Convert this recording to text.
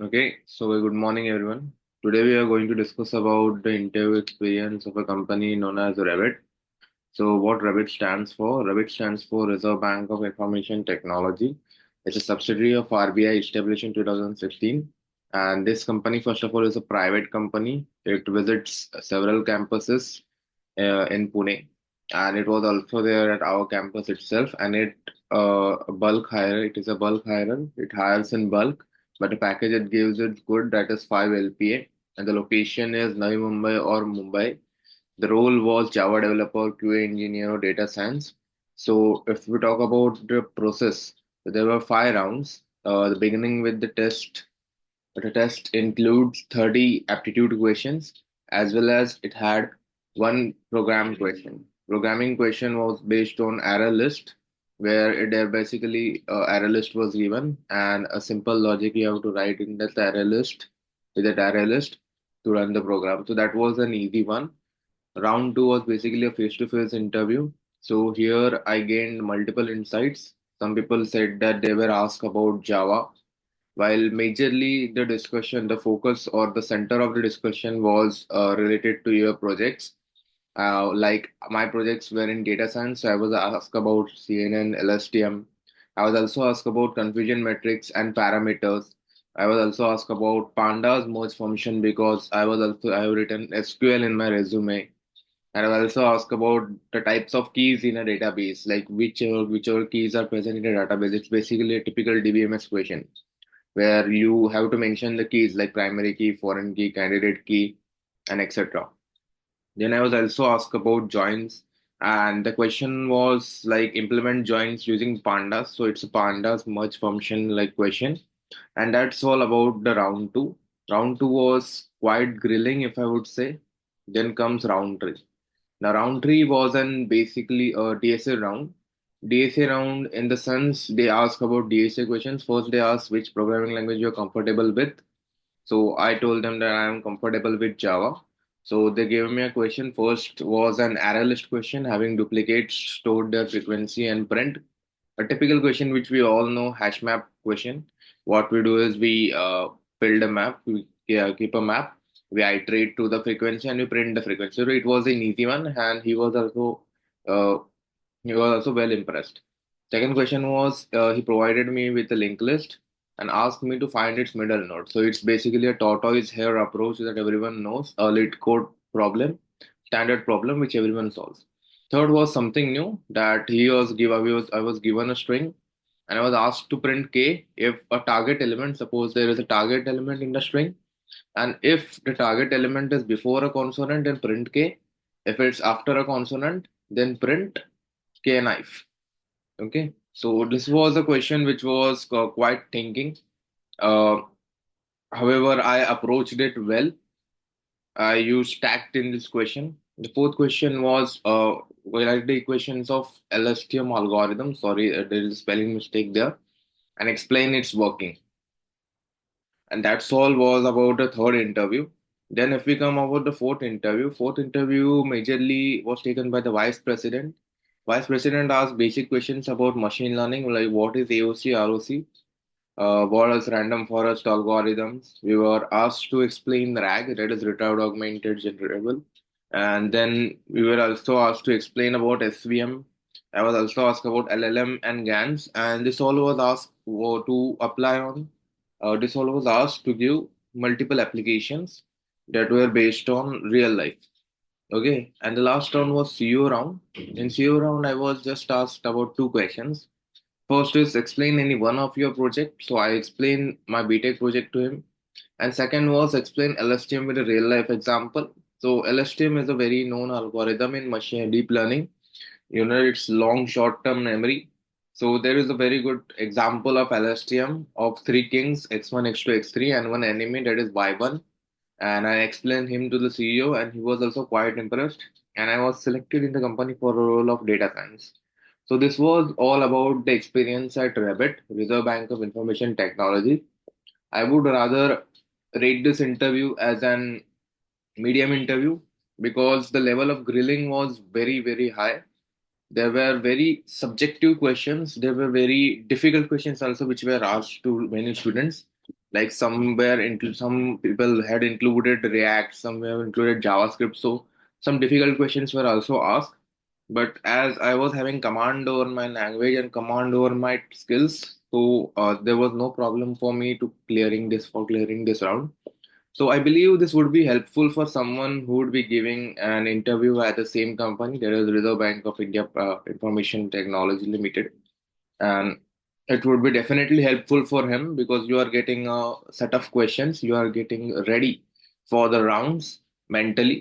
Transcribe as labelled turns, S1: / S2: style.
S1: Okay, so good morning everyone. Today we are going to discuss about the interview experience of a company known as ReBit. So what ReBit stands for? ReBit stands for Reserve Bank of Information Technology. It's a subsidiary of RBI established in 2016. And this company, first of all, is a private company. It visits several campuses in Pune. And it was also there at our campus itself. And it is a bulk hire. It hires in bulk, but the package it gives is good. That is 5 LPA. And the location is Navi Mumbai or Mumbai. The role was Java developer, QA engineer, or data science. So if we talk about the process, there were 5 rounds. The beginning with the test. The test includes 30 aptitude questions as well as it had one program question. Programming question was based on error list where there basically error list was given and a simple logic you have to write in that error list with that error list to run the program. So that was an easy one. Round two was basically a face-to-face interview. So here I gained multiple insights. Some people said that they were asked about Java, while majorly the discussion, the focus or the center of the discussion was related to your projects. Like my projects were in data science, so I was asked about CNN, LSTM. I was also asked about confusion metrics and parameters. I was also asked about pandas merge function because I have written SQL in my resume. And I've also asked about the types of keys in a database, like whichever keys are present in a database. It's basically a typical DBMS question where you have to mention the keys like primary key, foreign key, candidate key, and etc. Then I was also asked about joins, and the question was like implement joins using pandas. So it's a pandas merge function like question, and that's all about the round two. Round two was quite grilling, if I would say. Then comes round three. Now, round three was an basically a DSA round. DSA round in the sense they ask about DSA questions. First, they ask which programming language you're comfortable with. So I told them that I am comfortable with Java. So they gave me a question. First was an array list question having duplicates, stored their frequency, and print. A typical question which we all know, hash map question. What we do is we build a map, we keep a map, we iterate to the frequency, and we print the frequency. So it was an easy one, and uh, he was also well impressed. Second question was he provided me with a linked list and asked me to find its middle node. So it's basically a tortoise hare approach that everyone knows, a lit code problem, standard problem which everyone solves. Third was something new that I was given a string and I was asked to print k if a target element, suppose there is a target element in the string, and if the target element is before a consonant, then print k. If it's after a consonant, then print k knife. Okay, so this was a question which was quite thinking. Uh, However, I approached it well. I used tact in this question. The fourth question was like the equations of LSTM algorithm. Sorry, there is a spelling mistake there, and explain its working. And that's all was about the third interview. Then, if we come about the fourth interview majorly was taken by the vice president. Vice president asked basic questions about machine learning, like what is AOC, ROC, what is random forest algorithms. We were asked to explain RAG, that is retrieved augmented generable. And then we were also asked to explain about SVM. I was also asked about LLM and GANs, and this all was asked to apply on. This all was asked to give multiple applications that were based on real life. Okay, and the last round was CEO round. In CEO round, I was just asked about two questions. First is explain any one of your project. So I explained my BTech project to him. And second was explain LSTM with a real life example. So LSTM is a very known algorithm in machine deep learning. You know, it's long short term memory. So there is a very good example of LSTM of three kings, X1, X2, X3, and one enemy that is Y1. And I explained him to the CEO, and he was also quite impressed. And I was selected in the company for a role of data science. So this was all about the experience at ReBit, Reserve Bank of Information Technology. I would rather rate this interview as an medium interview because the level of grilling was very, very high. There were very subjective questions. There were very difficult questions also, which were asked to many students. Like somewhere into some people had included React, some have included JavaScript. So some difficult questions were also asked. But as I was having command over my language and command over my skills, so there was no problem for me to clearing this round. So I believe this would be helpful for someone who would be giving an interview at the same company, that is Reserve Bank of India Information Technology Limited, and it would be definitely helpful for him because you are getting a set of questions, you are getting ready for the rounds mentally.